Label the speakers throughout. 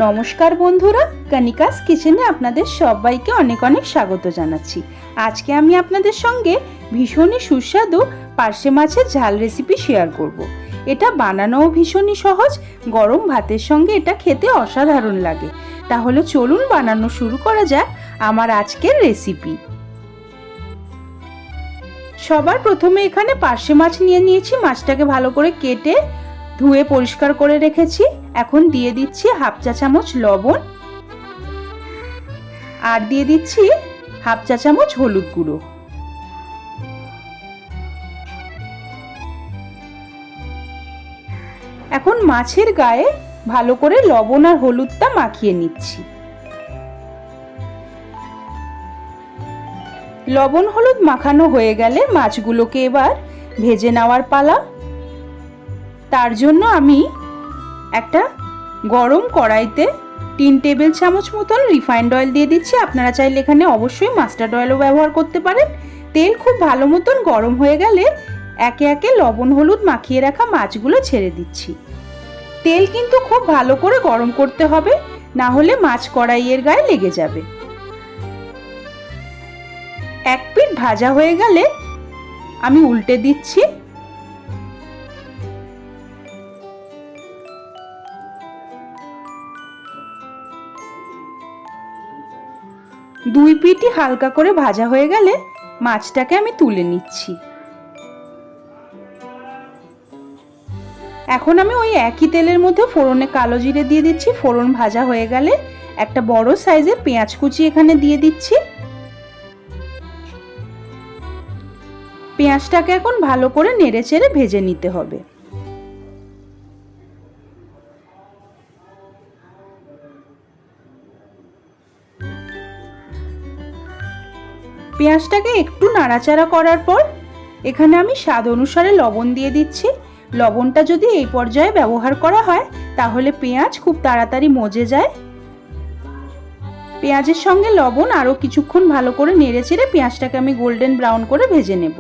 Speaker 1: নমস্কার বন্ধুরা, কনিকাস কিচেনে আপনাদের সবাইকে অনেক অনেক স্বাগত জানাচ্ছি। আজকে আমি আপনাদের সঙ্গে ভীষণই সুস্বাদু পার্শে মাছের ঝাল রেসিপি শেয়ার করব। এটা বানানোও ভীষণই সহজ, গরম ভাতের সঙ্গে এটা খেতে অসাধারণ লাগে। তাহলে চলুন বানানো শুরু করা যাক আমার আজকের রেসিপি। সবার প্রথমে এখানে পার্শে মাছ নিয়ে নিয়েছি। মাছটাকে ভালো করে কেটে ধুয়ে পরিষ্কার করে রেখেছি। এখন দিয়ে দিচ্ছি হাফ চা চামচ লবণ আর দিয়ে দিচ্ছি হাফ চা চামচ হলুদ গুঁড়ো। এখন মাছের গায়ে ভালো করে লবণ আর হলুদটা মাখিয়ে নিচ্ছি। লবণ হলুদ মাখানো হয়ে গেলে মাছগুলোকে এবার ভেজে নেওয়ার পালা। তার জন্য আমি একটা গরম কড়াইতে 3 টেবিল চামচ মতন রিফাইন্ড অয়েল দিয়ে দিচ্ছি। আপনারা চাইলে এখানে অবশ্যই মাস্টার্ড অয়েলও ব্যবহার করতে পারেন। তেল খুব ভালো মতন গরম হয়ে গেলে একে একে লবণ হলুদ মাখিয়ে রাখা মাছগুলো ছেড়ে দিচ্ছি। তেল কিন্তু খুব ভালো করে গরম করতে হবে, না হলে মাছ কড়াইয়ের গায়ে লেগে যাবে। এক পিঠ ভাজা হয়ে গেলে আমি উল্টে দিচ্ছি। দুই পিঠই হালকা করে ভাজা হয়ে গেলে মাছটাকে আমি তুলে নিচ্ছি। এখন আমি ওই একই তেলের মধ্যে ফোড়নে কালো জিরে দিয়ে দিচ্ছি। ফোড়ন ভাজা হয়ে গেলে একটা বড় সাইজের পেঁয়াজ কুচি এখানে দিয়ে দিচ্ছি। পেঁয়াজটাকে এখন ভালো করে নেড়েচেড়ে ভেজে নিতে হবে। পেঁয়াজটাকে একটু নাড়াচাড়া করার পর এখানে আমি স্বাদ অনুসারে লবণ দিয়ে দিচ্ছি। লবণটা যদি এই পর্যায়ে ব্যবহার করা হয় তাহলে পেঁয়াজ খুব তাড়াতাড়ি মজে যায়। পেঁয়াজের সঙ্গে লবণ আরও কিছুক্ষণ ভালো করে নেড়েচেড়ে পেঁয়াজটাকে আমি গোল্ডেন ব্রাউন করে ভেজে নেব।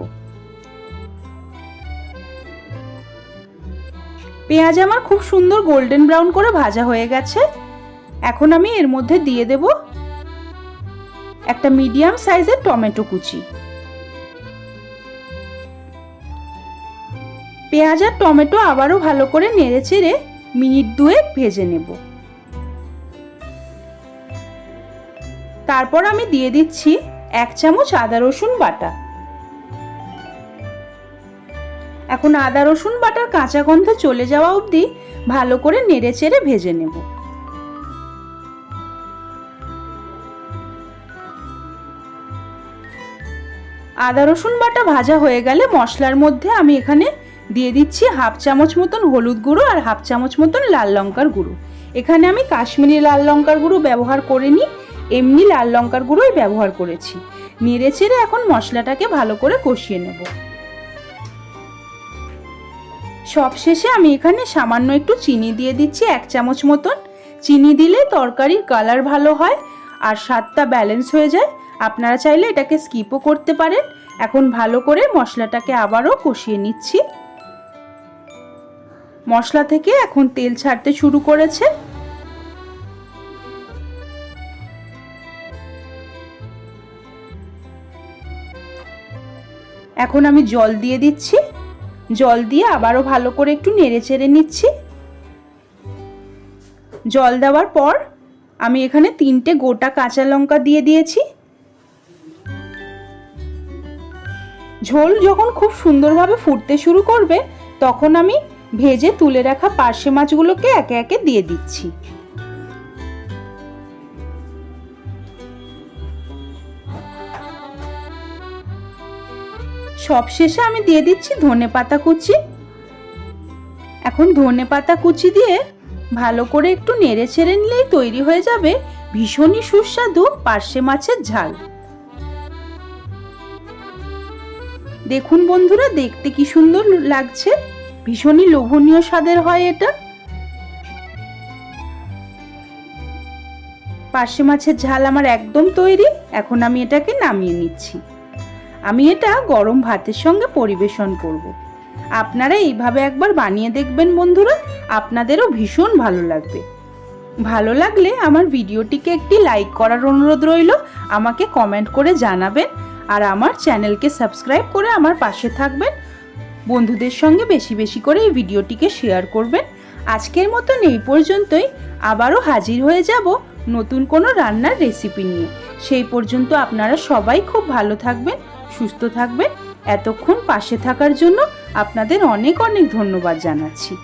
Speaker 1: পেঁয়াজ আমার খুব সুন্দর গোল্ডেন ব্রাউন করে ভাজা হয়ে গেছে। এখন আমি এর মধ্যে দিয়ে দেব একটা মিডিয়াম সাইজের টমেটো কুচি। পেঁয়াজ আর টমেটো আবারও ভালো করে নেড়েচেড়ে মিনিট 2 ভেজে নেব। তারপর আমি দিয়ে দিচ্ছি 1 চামচ আদা রসুন বাটা। এখন আদা রসুন বাটার কাঁচা গন্ধ চলে যাওয়া অবধি ভালো করে নেড়েচেড়ে ভেজে নেব। আদা রসুন বাটা ভাজা হয়ে গেলে মশলার মধ্যে আমি এখানে দিয়ে দিচ্ছি হাফ চামচ মতন হলুদ গুঁড়ো আর হাফ চামচ মতন লাল লঙ্কার গুঁড়ো। এখানে আমি কাশ্মীরি লাল লঙ্কার গুঁড়ো ব্যবহার করিনি, এমনি লাল লঙ্কার গুঁড়োই ব্যবহার করেছি। নেড়েচেড়ে এখন মশলাটাকে ভালো করে কষিয়ে নেব। সবশেষে আমি এখানে সামান্য একটু চিনি দিয়ে দিচ্ছি, 1 চামচ মতন। চিনি দিলে তরকারির কালার ভালো হয় আর স্বাদটা ব্যালেন্স হয়ে যায়। আপনারা চাইলে এটাকে স্কিপও করতে পারেন। এখন ভালো করে মশলাটাকে আবারও কষিয়ে নিচ্ছি। মশলা থেকে এখন তেল ছাড়তে শুরু করেছে। এখন আমি জল দিয়ে দিচ্ছি। জল দিয়ে আবারও ভালো করে একটু নেড়েচেড়ে নিচ্ছি। জল দেওয়ার পর আমি এখানে 3টে গোটা কাঁচা লঙ্কা দিয়ে দিয়েছি। ঝোল যখন খুব সুন্দরভাবে ফুটতে শুরু করবে তখন আমি ভেজে তুলে রাখা পার্শে মাছগুলোকে একে একে দিয়ে দিচ্ছি। সবশেষে আমি দিয়ে দিচ্ছি ধনেপাতা কুচি। এখন ধনেপাতা কুচি দিয়ে ভালো করে একটু নেড়েচেড়ে নিলেই তৈরি হয়ে যাবে ভীষণই সুস্বাদু পার্শে মাছের ঝাল। দেখুন বন্ধুরা, দেখতে কি সুন্দর লাগছে, ভীষণই লোভনীয় স্বাদের হয় এটা। পার্শে মাছের ঝাল আমার একদম তৈরি। এখন আমি এটাকে নামিয়ে নিচ্ছি। আমি এটা গরম ভাতের সঙ্গে পরিবেশন করব। আপনারা এইভাবে একবার বানিয়ে দেখবেন বন্ধুরা, আপনাদেরও ভীষণ ভালো লাগবে। ভালো লাগলে আমার ভিডিওটিকে একটি লাইক করার অনুরোধ রইল। আমাকে কমেন্ট করে জানাবেন আর আমার চ্যানেলকে সাবস্ক্রাইব করে আমার পাশে থাকবেন। বন্ধুদের সঙ্গে বেশি বেশি করে এই ভিডিওটিকে শেয়ার করবেন। আজকের মতন এই পর্যন্তই। আবারও হাজির হয়ে যাব নতুন কোনো রান্নার রেসিপি নিয়ে। সেই পর্যন্ত আপনারা সবাই খুব ভালো থাকবেন, সুস্থ থাকবেন। এতক্ষণ পাশে থাকার জন্য আপনাদের অনেক অনেক ধন্যবাদ জানাচ্ছি।